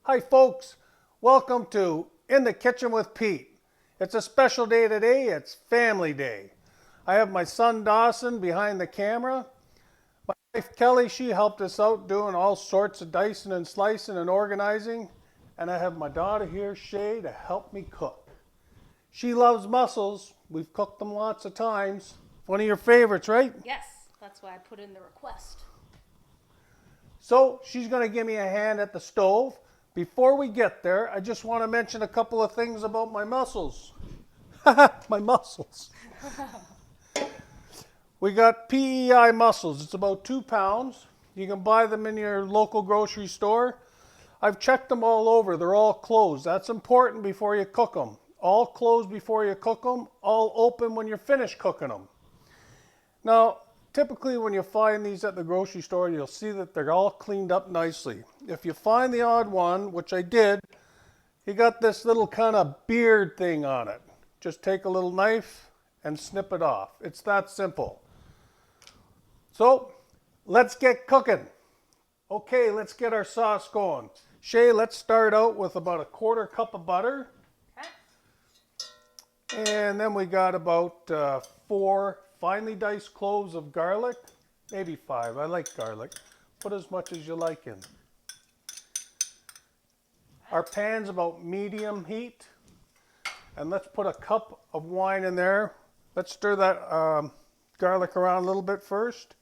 Hi folks, welcome to In the Kitchen with Pete. It's a special day today, it's Family Day. I have my son Dawson behind the camera. My wife Kelly, she helped us out doing all sorts of dicing and slicing and organizing. And I have my daughter here, Shay, to help me cook. She loves mussels, we've cooked them lots of times. One of your favorites, right? Yes, that's why I put in the request. So she's going to give me a hand at the stove. Before we get there, I just want to mention a couple of things about my mussels. My mussels. We got PEI mussels. It's about 2 pounds. You can buy them in your local grocery store. I've checked them all over. They're all closed. That's important before you cook them. All closed before you cook them. All open when you're finished cooking them. Now, typically when you find these at the grocery store, you'll see that they're all cleaned up nicely. If you find the odd one, which I did, you got this little kind of beard thing on it. Just take a little knife and snip it off. It's that simple. So, let's get cooking. Okay, let's get our sauce going. Shay, let's start out with about 1/4 cup of butter. Okay. And then we got about 4 finely diced cloves of garlic. Maybe 5. I like garlic. Put as much as you like in. Our pan's about medium heat. And let's put a cup of wine in there. Let's stir that garlic around a little bit first.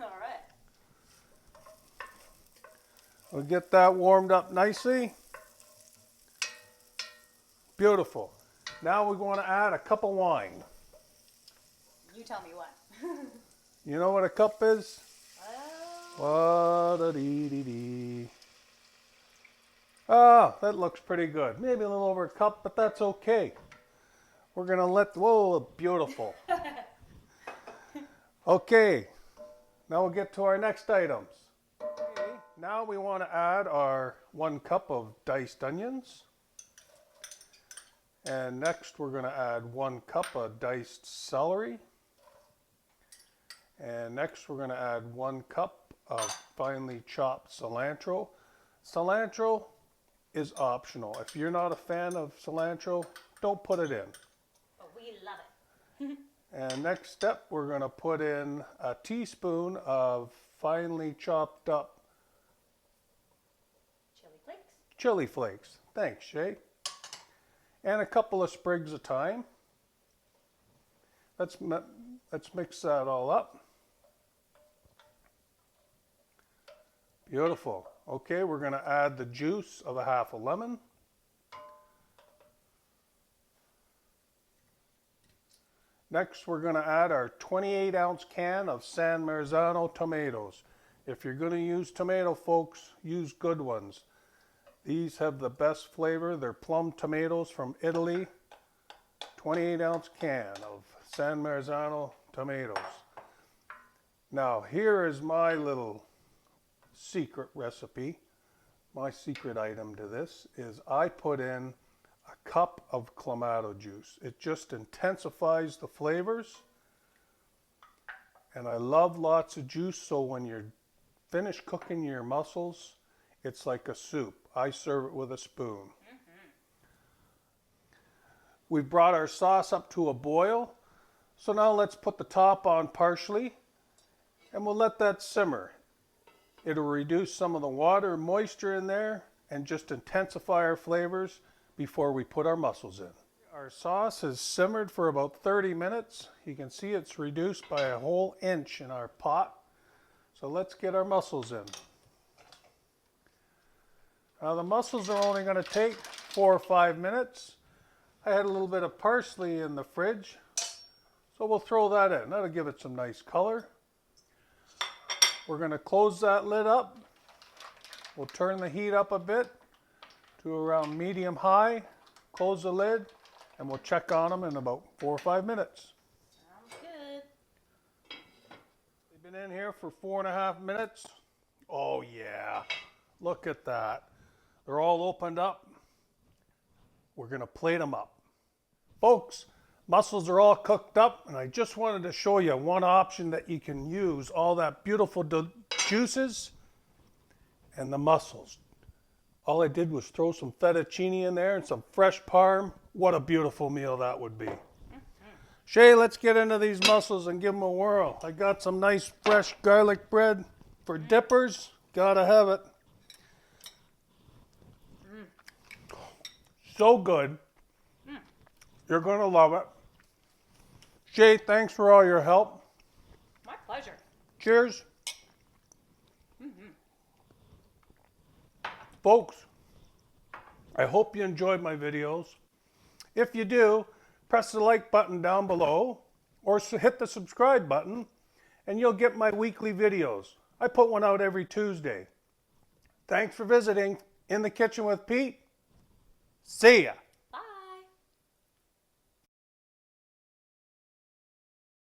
All right. We'll get that warmed up nicely. Beautiful. Now we're going to add a cup of wine. You tell me what. You know what a cup is? Well, Wa-da-dee-dee-dee. Ah, that looks pretty good. Maybe a little over a cup, but that's okay. We're going to whoa, beautiful. Okay, now we'll get to our next items. Okay, now we want to add our 1 cup of diced onions. And next we're going to add 1 cup of diced celery. And next we're going to add 1 cup of finely chopped cilantro. Cilantro is optional. If you're not a fan of cilantro, don't put it in. but we love it. And next step, we're going to put in a teaspoon of finely chopped up Chili flakes. chili flakes. Thanks, Shay. And a couple of sprigs of thyme. Let's mix that all up. Beautiful. Okay, we're going to add the juice of a half a lemon. Next, we're going to add our 28-ounce can of San Marazano tomatoes. If you're going to use tomato, folks, use good ones. These have the best flavor. They're plum tomatoes from Italy. 28-ounce can of San Marazano tomatoes. Now, here is my little secret recipe. My secret item to this is I put in a cup of Clamato juice. It just intensifies the flavors. And I love lots of juice, so when you're finished cooking your mussels, it's like a soup. I serve it with a spoon. We've brought our sauce up to a boil. So now let's put the top on partially and we'll let that simmer. It'll reduce some of the water and moisture in there and just intensify our flavors before we put our mussels in. Our sauce has simmered for about 30 minutes. You can see it's reduced by a whole inch in our pot. So let's get our mussels in. Now the mussels are only going to take 4 or 5 minutes. I had a little bit of parsley in the fridge, so we'll throw that in. That'll give it some nice color. We're going to close that lid up. We'll turn the heat up a bit to around medium high. Close the lid and we'll check on them in about 4 or 5 minutes. Sounds good. They've been in here for 4.5 minutes. Oh yeah, look at that. They're all opened up. We're going to plate them up. Folks, mussels are all cooked up, and I just wanted to show you one option that you can use all that beautiful juices and the mussels. All I did was throw some fettuccine in there and some fresh parm. What a beautiful meal that would be. Shay, let's get into these mussels and give them a whirl. I got some nice fresh garlic bread for dippers. Gotta have it. So good. You're gonna love it. Shay, thanks for all your help. My pleasure. Cheers. Folks, I hope you enjoyed my videos. If you do, press the like button down below or hit the subscribe button and you'll get my weekly videos. I put one out every Tuesday. Thanks for visiting In the Kitchen with Pete. See ya.